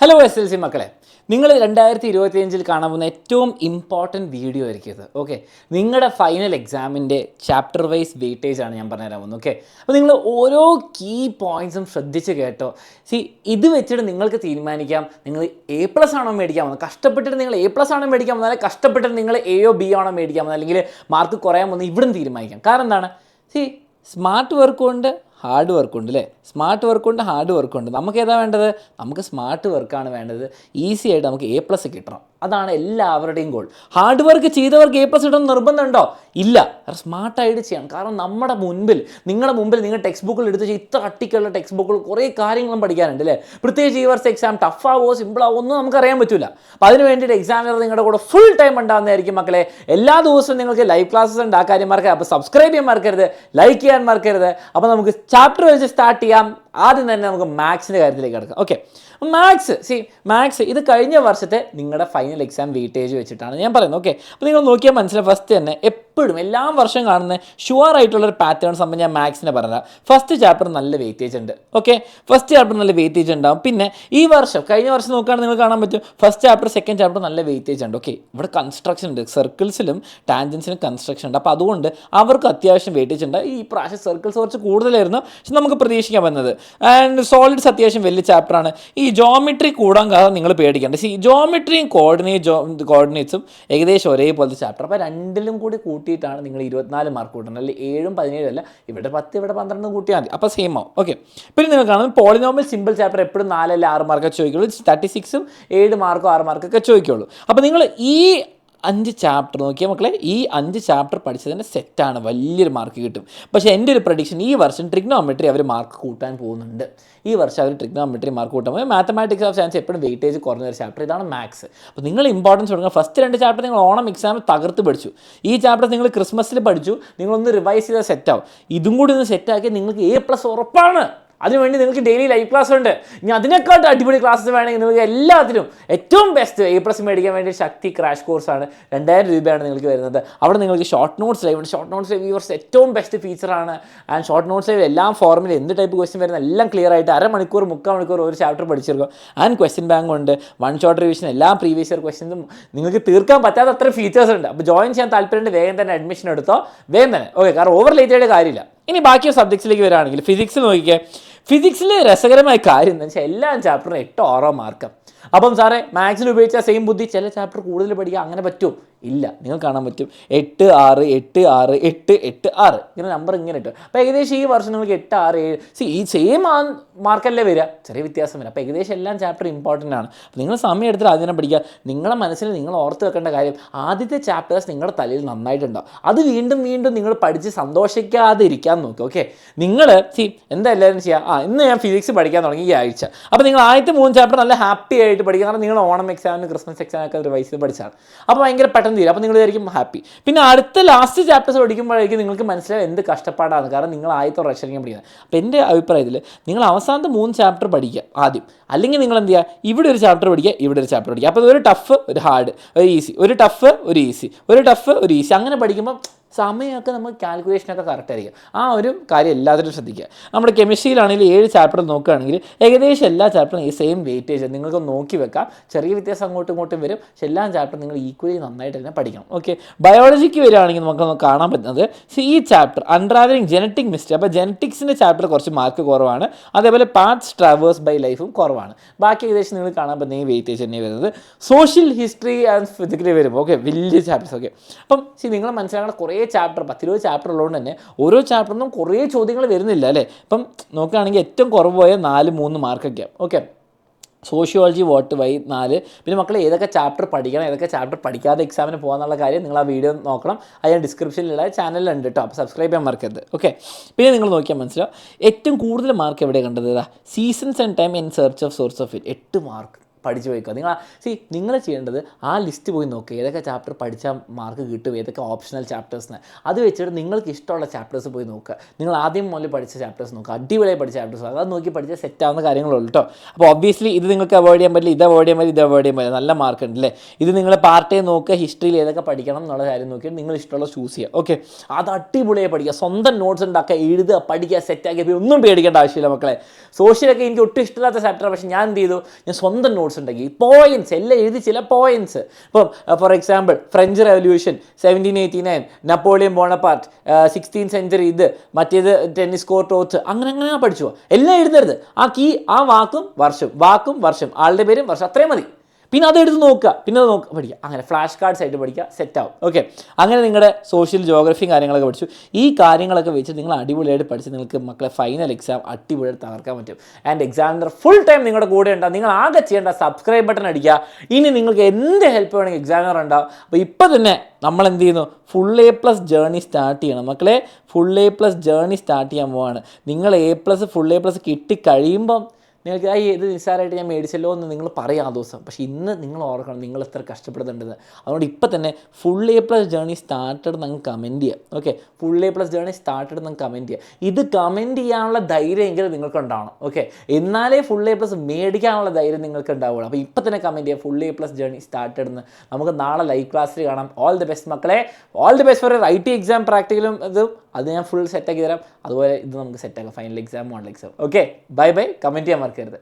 Hello SLC മക്കളെ, നിങ്ങൾ 2025 കാണാൻ പോകുന്ന ഏറ്റവും ഇമ്പോർട്ടൻറ്റ് വീഡിയോ ആയിരിക്കും ഇത്. ഓക്കെ, നിങ്ങളുടെ ഫൈനൽ എക്സാമിൻ്റെ ചാപ്റ്റർ വൈസ് വെയിറ്റേജ് ആണ് ഞാൻ പറഞ്ഞുതരാൻ പോകുന്നത്. ഓക്കെ, അപ്പോൾ നിങ്ങൾ ഓരോ കീ പോയിൻറ്റ്സും ശ്രദ്ധിച്ച് കേട്ടോ. ഇത് വെച്ചിട്ട് നിങ്ങൾക്ക് തീരുമാനിക്കാം നിങ്ങൾ A+ ആണോ മേടിക്കാൻ പോകുന്നത്, കഷ്ടപ്പെട്ടിട്ട് നിങ്ങൾ A+ ആണോ മേടിക്കാൻ പോകുന്നത്, അല്ലെങ്കിൽ കഷ്ടപ്പെട്ടിട്ട് നിങ്ങൾ A B ആണോ മേടിക്കാൻ പോകുന്നത്, അല്ലെങ്കിൽ മാർക്ക് കുറയാൻ പോകുന്നത് ഇവിടുന്ന് തീരുമാനിക്കാം. കാരണം എന്താണ്, സ്മാർട്ട് വർക്ക് കൊണ്ട് ഹാർഡ് വർക്കുണ്ട് അല്ലേ? സ്മാർട്ട് വർക്കുണ്ട് ഹാർഡ് വർക്കുണ്ട്. നമുക്ക് ഏതാ വേണ്ടത്? നമുക്ക് സ്മാർട്ട് വർക്കാണ് വേണ്ടത്. ഈസി ആയിട്ട് നമുക്ക് A+ കിട്ടണം. അതാണ് എല്ലാവരുടെയും ഗോൾ. ഹാർഡ് വർക്ക് ചെയ്തവർക്ക് A+ കിട്ടണം നിർബന്ധമുണ്ടോ? ഇല്ല. സ്മാർട്ടായിട്ട് ചെയ്യണം. കാരണം നിങ്ങളുടെ മുൻപിൽ നിങ്ങൾ ടെക്സ്റ്റ് ബുക്കിൽ എടുത്ത് ഇത്ര അട്ടിക്കുള്ള ടെക്സ്റ്റ് ബുക്കുകൾ കുറേ കാര്യങ്ങളും പഠിക്കാനുണ്ട് അല്ലേ? പ്രത്യേകിച്ച് ഈ വർഷം എക്സാം ടഫാവോ സിമ്പിളാവോ ഒന്നും നമുക്കറിയാൻ പറ്റില്ല. അപ്പോൾ അതിന് വേണ്ടിയിട്ട് എക്സാമിനർ നിങ്ങളുടെ കൂടെ ഫുൾ ടൈം ഉണ്ടാകുന്നതായിരിക്കും മക്കളെ. എല്ലാ ദിവസവും നിങ്ങൾക്ക് ലൈവ് ക്ലാസ്സസ് ഉണ്ട്. ആ കാര്യം മറക്കരുത്. അപ്പോൾ സബ്സ്ക്രൈബ് ചെയ്യാൻ മറക്കരുത്, ലൈക്ക് ചെയ്യാൻ മറക്കരുത്. അപ്പോൾ നമുക്ക് ചാപ്റ്റർ വെച്ച് സ്റ്റാർട്ട് ചെയ്യാം. ആദ്യം തന്നെ നമുക്ക് മാത്സിൻ്റെ കാര്യത്തിലേക്ക് കിടക്കാം. ഓക്കെ, മാത്സ് ഇത് കഴിഞ്ഞ വർഷത്തെ നിങ്ങളുടെ ഫൈനൽ എക്സാം വെയിറ്റേജ് വെച്ചിട്ടാണ് ഞാൻ പറയുന്നത്. ഓക്കെ, അപ്പോൾ നിങ്ങൾ നോക്കിയാൽ മനസ്സിലാവും. ഫസ്റ്റ് തന്നെ എപ്പോഴും എല്ലാ വർഷവും കാണുന്ന ഷുവർ ആയിട്ടുള്ളൊരു പാറ്റേൺ സംബന്ധിച്ച് ഞാൻ മാത്സിനെ പറഞ്ഞാൽ ഫസ്റ്റ് ചാപ്റ്റർ നല്ല വെയിറ്റേജ് ഉണ്ട്. ഓക്കെ, ഫസ്റ്റ് ചാപ്റ്റർ നല്ല വെയിറ്റേജ് ഉണ്ടാവും. പിന്നെ ഈ വർഷം കഴിഞ്ഞ വർഷം നോക്കുകയാണെങ്കിൽ നിങ്ങൾ കാണാൻ പറ്റും ഫസ്റ്റ് ചാപ്റ്റർ സെക്കൻഡ് ചാപ്റ്റർ നല്ല വെയിറ്റേജ് ഉണ്ട്. ഓക്കെ, ഇവിടെ കൺസ്ട്രക്ഷൻ ഉണ്ട്, സർക്കിൾസിലും ടാൻജൻസിലും കൺസ്ട്രക്ഷൻ ഉണ്ട്. അപ്പോൾ അതുകൊണ്ട് അവർക്ക് അത്യാവശ്യം വെയിറ്റേജ് ഉണ്ട്. ഈ പ്രാവശ്യം സർക്കിൾസ് കുറച്ച് കൂടുതലായിരുന്നു, പക്ഷെ നമുക്ക് പ്രതീക്ഷിക്കാൻ പറ്റുന്നത്. ആൻഡ് സോളിഡ്സ് അത്യാവശ്യം വലിയ ചാപ്റ്ററാണ്. ഈ ജോമെട്രി കൂടാൻ കാരണം നിങ്ങൾ പേടിക്കേണ്ട. ജോമെട്രിയും കോർഡിനേറ്റ്സും ഏകദേശം ഒരേപോലത്തെ ചാപ്റ്റർ. അപ്പോൾ രണ്ടിലും കൂടി കൂട്ടിയിട്ടാണ് നിങ്ങൾ 24 മാർക്ക് കൂട്ടുന്നത്. അല്ലെങ്കിൽ 7ഉം 17ഉം അല്ല, ഇവിടെ 10 ഇവിടെ 12 കൂട്ടിയാൽ മതി. അപ്പോൾ സെയിം ആവും. ഓക്കെ, പിന്നെ നിങ്ങൾ കാണുന്നത് പോളിനോമിയൽ സിമ്പിൾ ചാപ്റ്റർ എപ്പോഴും 4 അല്ലെങ്കിൽ 6 മാർക്കൊക്കെ ചോദിക്കുള്ളൂ. 36ഉം 7 മാർക്കോ 6 മാർക്കൊക്കെ ചോദിക്കുള്ളൂ. അപ്പോൾ നിങ്ങൾ ഈ 5 ചാപ്റ്റർ നോക്കിയാൽ മക്കളെ, ഈ 5 ചാപ്റ്റർ പഠിച്ചതിൻ്റെ സെറ്റാണ്, വലിയൊരു മാർക്ക് കിട്ടും. പക്ഷേ എൻ്റെ ഒരു പ്രഡിക്ഷൻ ഈ വർഷം ട്രിഗ്നോമെട്രി അവർ മാർക്ക് കൂട്ടാൻ പോകുന്നുണ്ട്. ഈ വർഷം അവർ ട്രിഗ്നോമെട്രി മാർക്ക് കൂട്ടാൻ പോകും. മാത്തമാറ്റിക്സ് ഓഫ് സയൻസ് എപ്പോഴും വെയിറ്റേജ് കുറഞ്ഞ ഒരു ചാപ്റ്റർ ഇതാണ് മാത്സ്. അപ്പോൾ നിങ്ങൾ ഇമ്പോർട്ടൻസ് കൊടുക്കുക. ഫസ്റ്റ് 2 ചാപ്റ്റർ നിങ്ങൾ ഓണം എക്സാമിൽ തകർത്ത് പഠിച്ചു. ഈ ചാപ്റ്റർ നിങ്ങൾ ക്രിസ്മസിൽ പഠിച്ചു. നിങ്ങളൊന്ന് റിവൈസ് ചെയ്താൽ സെറ്റാവും. ഇതും കൂടി ഒന്ന് സെറ്റാക്കി നിങ്ങൾക്ക് A+ ഉറപ്പാണ്. അതിനുവേണ്ടി നിങ്ങൾക്ക് ഡെയിലി ലൈവ് ക്ലാസ് ഉണ്ട്. ഇനി അതിനെക്കാട്ടും അടിപൊളി ക്ലാസ്സസ് വേണമെങ്കിൽ നിങ്ങൾക്ക് എല്ലാത്തിനും ഏറ്റവും ബെസ്റ്റ് A+ മേടിക്കാൻ വേണ്ടി ശക്തി ക്രാഷ് കോഴ്സാണ്. 2000 രൂപയാണ് നിങ്ങൾക്ക് വരുന്നത്. അവിടെ നിങ്ങൾക്ക് ഷോർട്ട് നോട്ട്സ് ലൈവ് ഉണ്ട്. ഷോർട്ട് നോട്ട്സ് ലൈവ് ഈ വർഷം ഏറ്റവും ബെസ്റ്റ് ഫീച്ചറാണ്. ആൻഡ് ഷോർട്ട് നോട്ട്സ് ലൈവ് എല്ലാം ഫോർമിൽ എന്ത് ടൈപ്പ് ക്വസ്റ്റ്യൻ വരുന്ന എല്ലാം ക്ലിയർ ആയിട്ട് 3 മണിക്കൂർ ഒരു ചാപ്റ്റർ പഠിച്ചെടുക്കും. ആൻഡ് ക്വസ്റ്റ്യൻ ബാങ്ക് ഉണ്ട്, 1 ഷോട്ട് റിവിഷൻ, എല്ലാ പ്രീവിയസ് ഇയർ ക്വസ്റ്റ്യൻസും നിങ്ങൾക്ക് തീർക്കാൻ പറ്റാത്ത അത്ര ഫീച്ചേഴ്സ് ഉണ്ട്. അപ്പോൾ ജോയിൻ ചെയ്യാൻ താല്പര്യമുണ്ട് വേഗം തന്നെ അഡ്മിഷൻ എടുത്തോ, വേഗം തന്നെ. ഓക്കെ, കാരണം ഓവർ ലേറ്റ് ആയിട്ട് കാര്യമില്ല. ഇനി ബാക്കി സബ്ജക്ട്സിലേക്ക് വരികയാണെങ്കിൽ ഫിസിക്സ് നോക്കിക്കേ. ഫിസിക്സിൽ രസകരമായ കാര്യം എന്താ വെച്ചാൽ എല്ലാ ചാപ്റ്ററും 8 or 6 മാർക്ക്. അപ്പം സാറേ മാത്സിൽ ഉപയോഗിച്ച സെയിം ബുദ്ധി ചില ചാപ്റ്റർ കൂടുതൽ പഠിക്കുക അങ്ങനെ പറ്റും? ഇല്ല, നിങ്ങൾ കാണാൻ പറ്റും 8 6 8 6 8 8 6 ഇങ്ങനെ നമ്പർ ഇങ്ങനെ ഇട്ടു. അപ്പോൾ ഏകദേശം ഈ വർഷം നിങ്ങൾക്ക് 8 6 7 ഈ സെയിം മാർക്കല്ലേ വരിക, ചെറിയ വ്യത്യാസം വരും. അപ്പോൾ ഏകദേശം എല്ലാം ചാപ്റ്റർ ഇമ്പോർട്ടൻ്റ് ആണ്. അപ്പോൾ നിങ്ങൾ സമയം എടുത്തിട്ട് ആദ്യം തന്നെ പഠിക്കുക. നിങ്ങളുടെ മനസ്സിൽ നിങ്ങൾ ഓർത്ത് വെക്കേണ്ട കാര്യം, ആദ്യത്തെ ചാപ്റ്റേഴ്സ് നിങ്ങളുടെ തലയിൽ നന്നായിട്ടുണ്ടാവും. അത് വീണ്ടും നിങ്ങൾ പഠിച്ച് സന്തോഷിക്കാതെ ഇരിക്കാൻ നോക്കുക. ഓക്കെ, നിങ്ങൾ എന്താ എല്ലാവരും ചെയ്യുക, ഇന്ന് ഞാൻ ഫിസിക്സ് പഠിക്കാൻ തുടങ്ങി ഈ ആഴ്ച. അപ്പോൾ നിങ്ങൾ ആദ്യത്തെ 3 ചാപ്റ്റർ നല്ല ഹാപ്പി ആയിട്ട് പഠിക്കുക. കാരണം നിങ്ങൾ ഓണം എക്സാമിന് ക്രിസ്മസ് എക്സാമൊക്കെ റിവൈസ് ചെയ്ത് പഠിച്ചാണ്. അപ്പോൾ ഭയങ്കര പെട്ടെന്ന് തീരും. അപ്പോൾ നിങ്ങൾ വിചാരിക്കും ഹാപ്പി. പിന്നെ അടുത്ത ലാസ്റ്റ് ചാപ്റ്റേഴ്സ് പഠിക്കുമ്പോഴേക്കും നിങ്ങൾക്ക് മനസ്സിലാവും എന്ത് കഷ്ടപ്പാടാണ്. കാരണം നിങ്ങൾ ആദ്യത്തെ ഒരു അക്ഷരം പഠിക്കുന്നത്. അപ്പോൾ എൻ്റെ അഭിപ്രായത്തിൽ നിങ്ങൾ അവസാനത്തെ 3 ചാപ്റ്റർ പഠിക്കുക ആദ്യം. അല്ലെങ്കിൽ നിങ്ങൾ എന്ത് ചെയ്യുക, ഇവിടെ ഒരു ചാപ്റ്റർ പഠിക്കുക, ഇവിടെ ഒരു ചാപ്റ്റർ പഠിക്കുക. അപ്പോൾ ഒരു ടഫ് ഒരു ഹാർഡ് ഒരു ഈസി, ഒരു ടഫ് ഒരു ഈസി, ഒരു ടഫ് ഒരു ഈസി, അങ്ങനെ പഠിക്കുമ്പോൾ സമയമൊക്കെ നമുക്ക് കാൽക്കുലേഷനൊക്കെ കറക്റ്റ് ആയിരിക്കും. ആ ഒരു കാര്യം എല്ലാത്തിനും ശ്രദ്ധിക്കുക. നമ്മുടെ കെമിസ്ട്രിയിലാണെങ്കിൽ 7 ചാപ്റ്റർ നോക്കുകയാണെങ്കിൽ ഏകദേശം എല്ലാ ചാപ്റ്ററും ഈ സെയിം വെയിറ്റേജ് നിങ്ങൾക്ക് നോക്കി വെക്കാം. ചെറിയ വ്യത്യാസം അങ്ങോട്ടും ഇങ്ങോട്ടും വരും, പക്ഷേ എല്ലാ ചാപ്റ്ററും നിങ്ങൾ ഈക്വലി നന്നായിട്ട് തന്നെ പഠിക്കണം. ഓക്കെ, ബയോളജിക്ക് വരികയാണെങ്കിൽ നമുക്ക് കാണാൻ പറ്റുന്നത് ഈ ചാപ്റ്റർ അൺട്രാവലിംഗ് ജെനറ്റിക് മിസ്റ്ററി. അപ്പോൾ ജെനറ്റിക്സിൻ്റെ ചാപ്റ്റർ കുറച്ച് മാർക്ക് കുറവാണ്. അതേപോലെ പാത്സ് ട്രാവേഴ്സ് ബൈ ലൈഫും കുറവാണ്. ബാക്കി ഏകദേശം നിങ്ങൾ കാണാൻ പറ്റുന്ന ഈ വെയിറ്റേജ് തന്നെ വരുന്നത്. സോഷ്യൽ ഹിസ്റ്ററി ആൻഡ് ഫിസിക്കലി വരും. ഓക്കെ, വലിയ ചാപ്റ്റേഴ്സ്. ഓക്കെ, അപ്പം നിങ്ങൾ മനസ്സിലാക്കേണ്ട കുറേ ചാപ്റ്റർ 10-20 ചാപ്റ്റർ ഉള്ളതുകൊണ്ട് തന്നെ ഓരോ ചാപ്റ്ററിനും കുറേ ചോദ്യങ്ങൾ വരുന്നില്ല അല്ലേ? ഇപ്പം നോക്കുകയാണെങ്കിൽ ഏറ്റവും കുറവ് പോയ 4-3 മാർക്കൊക്കെയാണ്. Okay, sociology vote why 4. പിന്നെ മക്കൾ ഏതൊക്കെ ചാപ്റ്റർ പഠിക്കണം, ഏതൊക്കെ ചാപ്റ്റർ പഠിക്കാതെ എക്സാമിന് പോകാന്നുള്ള കാര്യം നിങ്ങൾ ആ വീഡിയോ നോക്കണം. അത് ഞാൻ ഡിസ്ക്രിപ്ഷനിലുള്ള ചാനലിലുണ്ട് കേട്ടോ. അപ്പോൾ സബ്സ്ക്രൈബ് ചെയ്യാൻ മറക്കരുത്. ഓക്കെ, പിന്നെ നിങ്ങൾ നോക്കിയാൽ മനസ്സിലാവും ഏറ്റവും കൂടുതൽ മാർക്ക് എവിടെ കണ്ടത്? Seasons and time in search of swords of it 8 mark. പഠിച്ചു വയ്ക്കുക. നിങ്ങൾ ചെയ്യേണ്ടത് ആ ലിസ്റ്റ് പോയി നോക്കുക, ഏതൊക്കെ ചാപ്റ്റർ പഠിച്ചാൽ മാർക്ക് കിട്ടും, ഏതൊക്കെ ഓപ്ഷണൽ ചാപ്റ്റേഴ്സിന്. അത് വെച്ചിട്ട് നിങ്ങൾക്ക് ഇഷ്ടമുള്ള ചാപ്റ്റേഴ്സ് പോയി നോക്കുക. നിങ്ങൾ ആദ്യം മുതൽ പഠിച്ച ചാപ്റ്റേഴ്സ് നോക്കുക, അടിപൊളിയായി പഠിച്ച ചാപ്റ്റേഴ്സ്, അത് നോക്കി പഠിച്ചാൽ സെറ്റാവുന്ന കാര്യങ്ങളുള്ളൂ കേട്ടോ. അപ്പോൾ ഒബ്വിയസ്ലി ഇത് നിങ്ങൾക്ക് അവോയ്ഡ് ചെയ്യാൻ പറ്റില്ല, ഇത് അവോയ്ഡ് ചെയ്യാൻ പറ്റില്ല, ഇത് അവോയ്ഡ് ചെയ്യാൻ പറ്റില്ല. നല്ല മാർക്ക് ഉണ്ട് അല്ലേ? ഇത് നിങ്ങൾ പാർട്ട് ടൈം നോക്കുക, ഹിസ്റ്ററിയിൽ ഏതൊക്കെ പഠിക്കണം എന്നുള്ള കാര്യം നോക്കിയിട്ട് നിങ്ങൾ ഇഷ്ടമുള്ള ചൂസ് ചെയ്യുക. ഓക്കെ, അത് അടിപൊളിയായി പഠിക്കുക, സ്വന്തം നോട്ട്സ് ഉണ്ടാക്കുക, എഴുതുക, പഠിക്കുക, സെറ്റാക്കി. ഒന്നും പേടിക്കേണ്ട ആവശ്യമില്ല മക്കളെ. സോഷ്യലൊക്കെ എനിക്ക് ഒട്ടും ഇഷ്ടമില്ലാത്ത ചാപ്റ്റർ, പക്ഷേ ഞാൻ എന്ത് ചെയ്തു, ഞാൻ സ്വന്തം നോട്ട്സ് ഉണ്ടാക്കി, പോയിൻറ്റ്സ് എല്ലാം എഴുതി, ചില പോയിൻറ്റ്സ്. ഇപ്പം for example French revolution 1789, Napoleon Bonaparte 16th century, ഇത് മറ്റേത് ടെന്നീസ് കോർട്ട് ഓത്ത്, അങ്ങനെ പഠിച്ചു. എല്ലാം എഴുതരുത്, ആ വാക്കും വർഷം ആളുടെ പേരും വർഷം അത്രയും മതി. പിന്നെ അത് എടുത്ത് നോക്കുക, പിന്നെ അത് പഠിക്കുക, അങ്ങനെ ഫ്ലാഷ് കാർഡ്സ് ആയിട്ട് പഠിക്കുക, സെറ്റാവും. ഓക്കെ, അങ്ങനെ നിങ്ങളുടെ സോഷ്യൽ ജോഗ്രഫിയും കാര്യങ്ങളൊക്കെ പഠിച്ചു. ഈ കാര്യങ്ങളൊക്കെ വെച്ച് നിങ്ങൾ അടിപൊളിയായിട്ട് പഠിച്ച് നിങ്ങൾക്ക് മക്കളെ ഫൈനൽ എക്സാം അടിപൊളിയായിട്ട് തകർക്കാൻ പറ്റും. ആൻഡ് എക്സാമിനർ ഫുൾ ടൈം നിങ്ങളുടെ കൂടെ ഉണ്ടാവും. നിങ്ങൾ ആകെ ചെയ്യേണ്ട സബ്സ്ക്രൈബ് ബട്ടൺ അടിക്കുക. ഇനി നിങ്ങൾക്ക് എന്ത് ഹെൽപ്പ് വേണമെങ്കിൽ എക്സാമിനർ ഉണ്ടാവും. അപ്പോൾ ഇപ്പോൾ തന്നെ നമ്മൾ എന്ത് ചെയ്യുന്നു, ഫുൾ A+ ജേർണി സ്റ്റാർട്ട് ചെയ്യണം മക്കളെ. ഫുൾ A+ ജേർണി സ്റ്റാർട്ട് ചെയ്യാൻ പോവാണ്. നിങ്ങൾ A+, ഫുൾ A+ കിട്ടിക്കഴിയുമ്പം നിങ്ങൾക്ക് ഇത് നിസ്സാരമായിട്ട് ഞാൻ മേടിച്ചല്ലോ എന്ന് നിങ്ങൾ പറയാം ആ ദിവസം. പക്ഷേ ഇന്ന് നിങ്ങൾ ഓർക്കണം നിങ്ങൾ എത്ര കഷ്ടപ്പെടുന്നുണ്ടെന്ന്. അതുകൊണ്ട് ഇപ്പം തന്നെ ഫുൾ A+ ജേർണി സ്റ്റാർട്ടഡ് നിങ്ങൾ കമൻറ്റ് ചെയ്യുക. Okay, full A+ journey started നിങ്ങൾ കമൻറ്റ് ചെയ്യുക. ഇത് കമൻറ്റ് ചെയ്യാനുള്ള ധൈര്യമെങ്കിലും നിങ്ങൾക്ക് ഉണ്ടാവണം. ഓക്കെ, എന്നാലേ ഫുൾ A+ മേടിക്കാനുള്ള ധൈര്യം നിങ്ങൾക്ക് ഉണ്ടാവുള്ളൂ. അപ്പോൾ ഇപ്പം തന്നെ കമൻറ്റ് ചെയ്യുക ഫുൾ A+ ജേർണി സ്റ്റാർട്ടഡ് എന്ന്. നമുക്ക് നാളെ ലൈവ് ക്ലാസ്സിൽ കാണാം. ഓൾ ദി ബെസ്റ്റ് മക്കളെ, all the best for IT exam പ്രാക്ടിക്കലും അത് ഞാൻ ഫുൾ സെറ്റാക്കി തരാം. അതുപോലെ ഇത് നമുക്ക് സെറ്റാക്കാം, final exam, model exam. Okay, bye, comment ചെയ്യാൻ മറക്കരുത്.